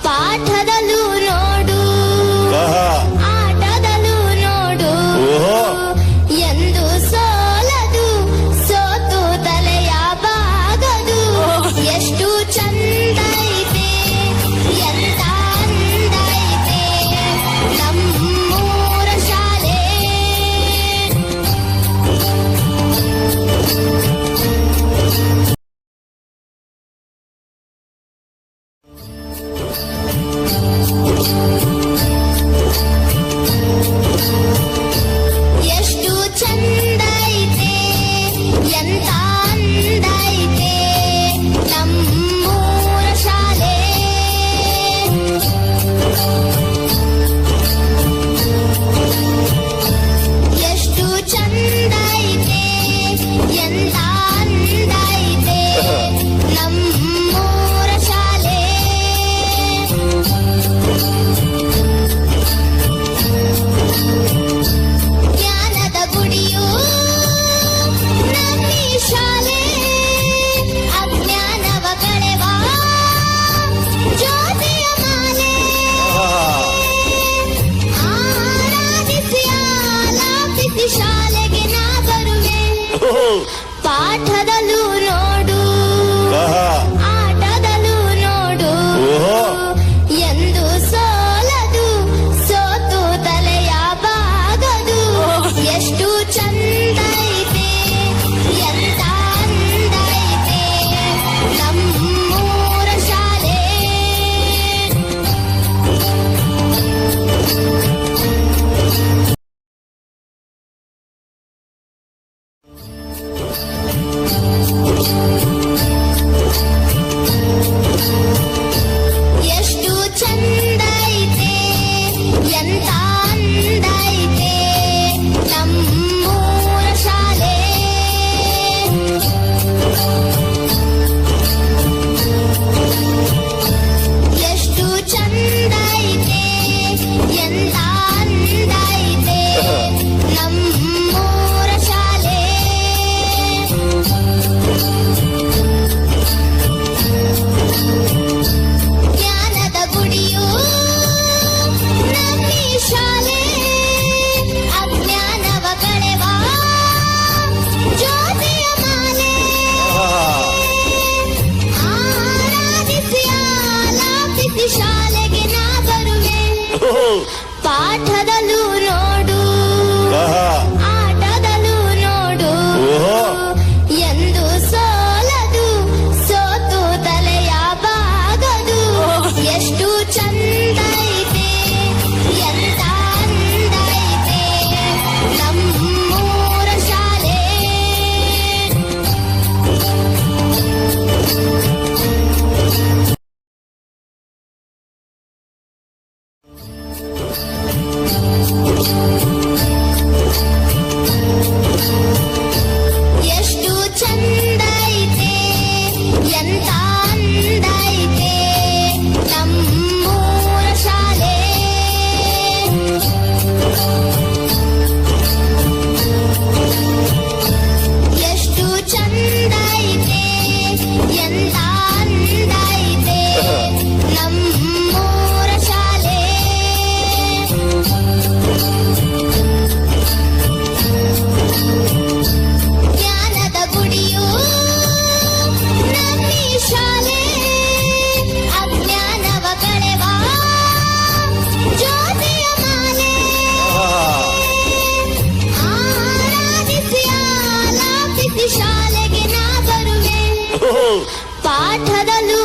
ಪಾಠದಲ್ಲೂ ನೋಡು, ಆಟದಲ್ಲೂ ನೋಡು, ಎಂದು ಸೋಲದು, ಸೋತು ತಲೆಯ ಬಾಗದು. ಎಷ್ಟು ಚಂದ ಐತೆ, ಎಂತ ಅಂದ ಐತೆ ನಮ್ಮೂರ ಶಾಲೆ. ಎಷ್ಟು ಚಂದ ಐತೆ, ಎಂತ ಅಂದ ಐತೆ ನಮ್ಮೂರ ಶಾಲೆ. ಎಷ್ಟು ಚಂದ ಐತೆ, ಎಂತ ಅಂದ ಐತೆ ನಮ್ಮೂರ ಶಾಲೆ. ಜ್ಞಾನದ ಗುಡಿಯು ನಮ್ಮಿ ಶಾಲೆ, ಅಜ್ಞಾನವ ಕಳೆವ ಜ್ಯೋತಿಯ ಮಾಲೆ. ಆರಾಧಿಸಿ ಆಲಾಪಿಸಿ ಶಾಲೆಗೆ ನಾ ಬರುವೆ. ಪಾಠದಲ್ಲೂ ನೋಡು, ಆಟದಲ್ಲೂ ನೋಡು, ಎಂದು ಸೋಲದು, ಸೋತು ತಲೆಯ ಬಾಗದು. ಎಷ್ಟು ಚಂದ ಐತೆ, ಎಂತ ಅಂದ ಐತೆ ನಮ್ಮೂರ ಶಾಲೆ. ಎಷ್ಟು ಚಂದ ಐತೆ, ಎಂತ ಅಂದ ಐತೆ ನಮ್ಮೂರ ಶಾಲೆ. ಎಷ್ಟು ಚಂದ ಐತೆ, ಎಂತ ಅಂದ ಐತೆ ನಮ್ಮೂರ ಶಾಲೆ. ಜ್ಞಾನದ ಗುಡಿಯು ನಮ್ಮಿ ಶಾಲೆ, ಅಜ್ಞಾನವ ಕಳೆವ ಜ್ಯೋತಿಯ ಮಾಲೆ. ಆರಾಧಿಸಿ ಆಲಾಪಿಸಿ ಶಾಲೆಗೆ ನಾ ಬರುವೆ. ಪಾಠದಲ್ಲೂ ನೋಡು, ಆಟದಲ್ಲೂ ನೋಡು, ಎಂದು ಸೋಲದು, ಸೋತು ತಲೆಯ ಬಾಗದು. ಎಷ್ಟು ಚಂದ ಐತೆ, ಎಂತ ಅಂದ ಐತೆ ನಮ್ಮೂರ ಶಾಲೆ. ಎಷ್ಟು ಚಂದ ಐತೆ, ಎಂತ ಅಂದ ಐತೆ ನಮ್ಮೂರ ಶಾಲೆ. ಎಷ್ಟು ಚಂದ ಐತೆ, ಎಂತ ಅಂದ ಐತೆ ನಮ್ಮೂರ ಶಾಲೆ. ಜ್ಞಾನದ ಗುಡಿಯು ನಮ್ಮಿ ಶಾಲೆ, ಅಜ್ಞಾನವ ಕಳೆವ ಜ್ಯೋತಿಯ ಮಾಲೆ. ಆರಾಧಿಸಿ ಆಲಾಪಿಸಿ ಶಾಲೆಗೆ ನಾ ಬರುವೆ. ಪಾಠದಲ್ಲೂ